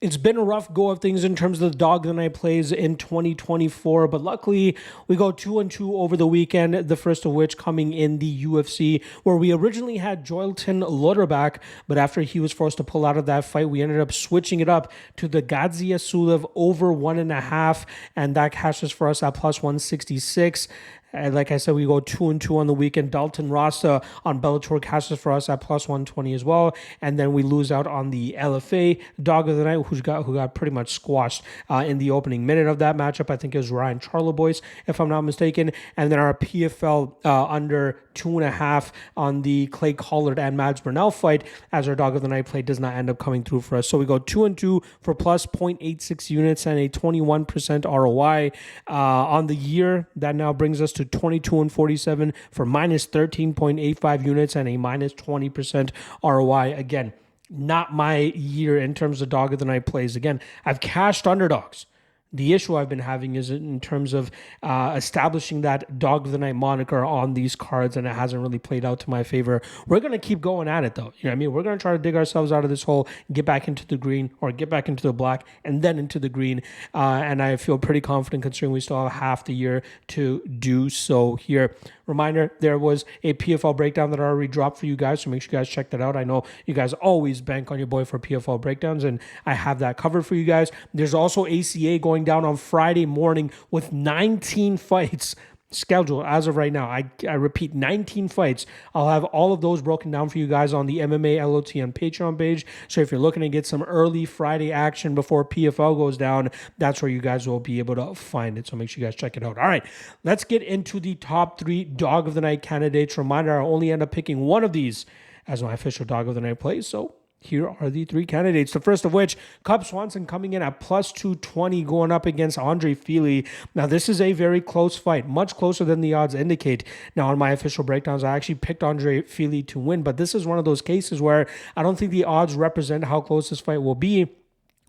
It's been a rough go of things in terms of the dog of the night plays in 2024, but luckily we go 2-2 over the weekend, the first of which coming in the UFC, where we originally had Joelton Lutterbach, but after he was forced to pull out of that fight, we ended up switching it up to the Gadzia Sulev over 1.5, and that cashes for us at plus 166. And like I said, we go 2-2 on the weekend. Dalton Rasta on Bellator cashes for us at plus 120 as well. And then we lose out on the LFA dog of the night, who got pretty much squashed in the opening minute of that matchup. I think it was Ryan Charlebois, if I'm not mistaken. And then our PFL under 2.5 on the Clay Collard and Mads Burnell fight, as our dog of the night play does not end up coming through for us. So we go 2-2 for plus 0.86 units and a 21% ROI on the year. That now brings us to 22-47 for minus 13.85 units and a minus 20% ROI. Again, not my year in terms of dog of the night plays. Again, I've cashed underdogs. The issue I've been having is in terms of establishing that dog of the night moniker on these cards, and it hasn't really played out to my favor. We're going to keep going at it, though. You know what I mean? We're going to try to dig ourselves out of this hole, get back into the green, or get back into the black, and then into the green. And I feel pretty confident considering we still have half the year to do so here. Reminder, there was a PFL breakdown that I already dropped for you guys, so make sure you guys check that out. I know you guys always bank on your boy for PFL breakdowns, and I have that covered for you guys. There's also ACA going down on Friday morning with 19 fights scheduled as of right now. I repeat, 19 fights. I'll have all of those broken down for you guys on the MMA LOTN Patreon page. So if you're looking to get some early Friday action before PFL goes down, that's where you guys will be able to find it. So make sure you guys check it out. All right, let's get into the top 3 dog of the night candidates. Reminder, I only end up picking one of these as my official dog of the night play. So here are the 3 candidates. The first of which, Cub Swanson coming in at plus 220, going up against Andre Fili. Now, this is a very close fight, much closer than the odds indicate. Now, on my official breakdowns, I actually picked Andre Fili to win, but this is one of those cases where I don't think the odds represent how close this fight will be,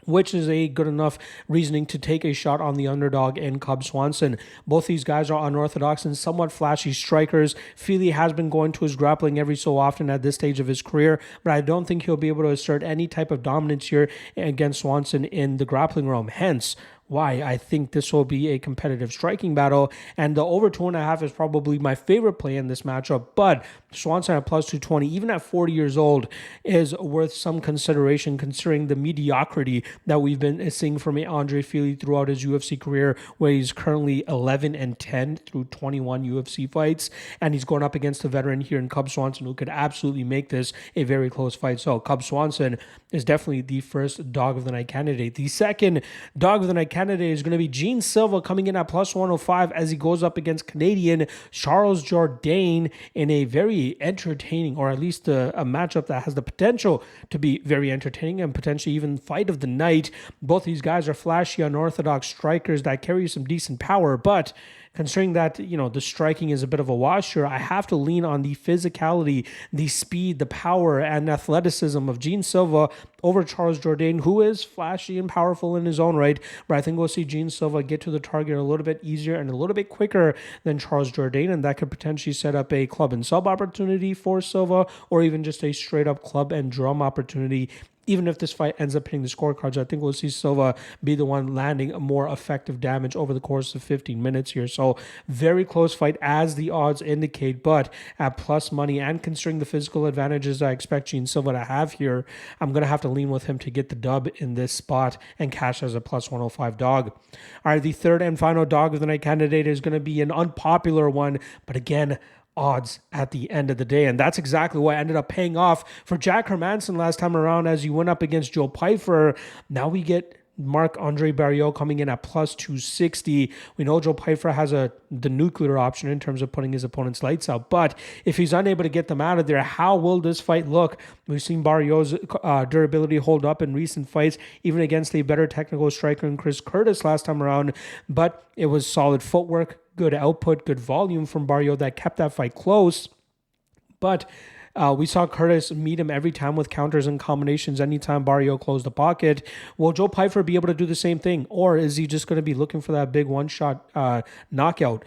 which is a good enough reasoning to take a shot on the underdog in Cub Swanson. Both these guys are unorthodox and somewhat flashy strikers. Fili has been going to his grappling every so often at this stage of his career, but I don't think he'll be able to assert any type of dominance here against Swanson in the grappling realm. Hence, why I think this will be a competitive striking battle. And the over 2.5 is probably my favorite play in this matchup. But Swanson at plus 220, even at 40 years old, is worth some consideration considering the mediocrity that we've been seeing from Andre Fili throughout his UFC career, where he's currently 11-10 through 21 UFC fights. And he's going up against a veteran here in Cub Swanson who could absolutely make this a very close fight. So Cub Swanson is definitely the first dog of the night candidate. The second dog of the night candidate is going to be Gene Silva coming in at plus 105 as he goes up against Canadian Charles Jourdain in a very entertaining, or at least a matchup that has the potential to be very entertaining and potentially even fight of the night. Both these guys are flashy, unorthodox strikers that carry some decent power, but considering that, you know, the striking is a bit of a wash here, I have to lean on the physicality, the speed, the power, and athleticism of Gene Silva over Charles Jourdain, who is flashy and powerful in his own right. But I think we'll see Gene Silva get to the target a little bit easier and a little bit quicker than Charles Jourdain, and that could potentially set up a club and sub opportunity for Silva, or even just a straight up club and drum opportunity. Even if this fight ends up hitting the scorecards, I think we'll see Silva be the one landing a more effective damage over the course of 15 minutes here. So very close fight as the odds indicate, but at plus money and considering the physical advantages I expect Gene Silva to have here, I'm going to have to lean with him to get the dub in this spot and cash as a plus 105 dog. All right, the third and final dog of the night candidate is going to be an unpopular one, but again, odds at the end of the day. And that's exactly what ended up paying off for Jack Hermanson last time around as he went up against Joe Pyfer. Now we get Marc-Andre Barriault coming in at plus 260. We know Joe Pyfer has the nuclear option in terms of putting his opponent's lights out, but if he's unable to get them out of there, how will this fight look? We've seen Barriault's durability hold up in recent fights, even against a better technical striker in Chris Curtis last time around, but it was solid footwork, good output, good volume from Barriault that kept that fight close. But We saw Curtis meet him every time with counters and combinations anytime Barrio closed the pocket. Will Joe Pyfer be able to do the same thing? Or is he just going to be looking for that big one-shot knockout?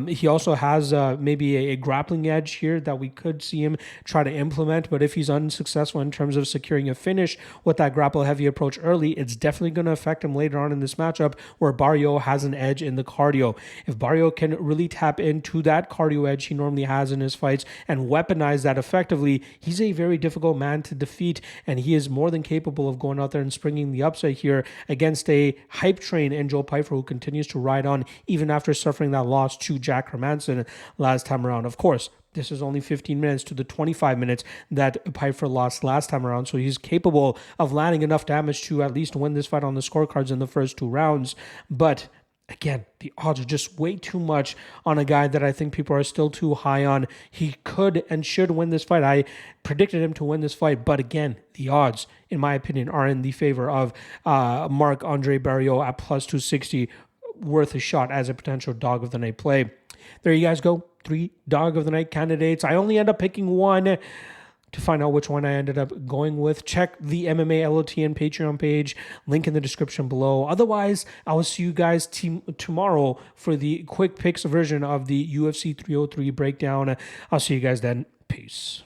He also has maybe a grappling edge here that we could see him try to implement, but if he's unsuccessful in terms of securing a finish with that grapple-heavy approach early, it's definitely going to affect him later on in this matchup where Barrio has an edge in the cardio. If Barrio can really tap into that cardio edge he normally has in his fights and weaponize that effectively, he's a very difficult man to defeat, and he is more than capable of going out there and springing the upset here against a hype train in Joe Pyfer who continues to ride on even after suffering that loss to Jack Hermanson last time around. Of course, this is only 15 minutes to the 25 minutes that Pyfer lost last time around, so he's capable of landing enough damage to at least win this fight on the scorecards in the first 2 rounds. But again, the odds are just way too much on a guy that I think people are still too high on. He could and should win this fight. I predicted him to win this fight, but again, the odds, in my opinion, are in the favor of Marc-Andre Barriault at plus 260, worth a shot as a potential dog of the night play. There you guys go. 3 dog of the night candidates. I only end up picking one. To find out which one I ended up going with, check the MMA LOTN Patreon page, link in the description below. Otherwise, I will see you guys tomorrow for the quick picks version of the UFC 303 breakdown. I'll see you guys then. Peace.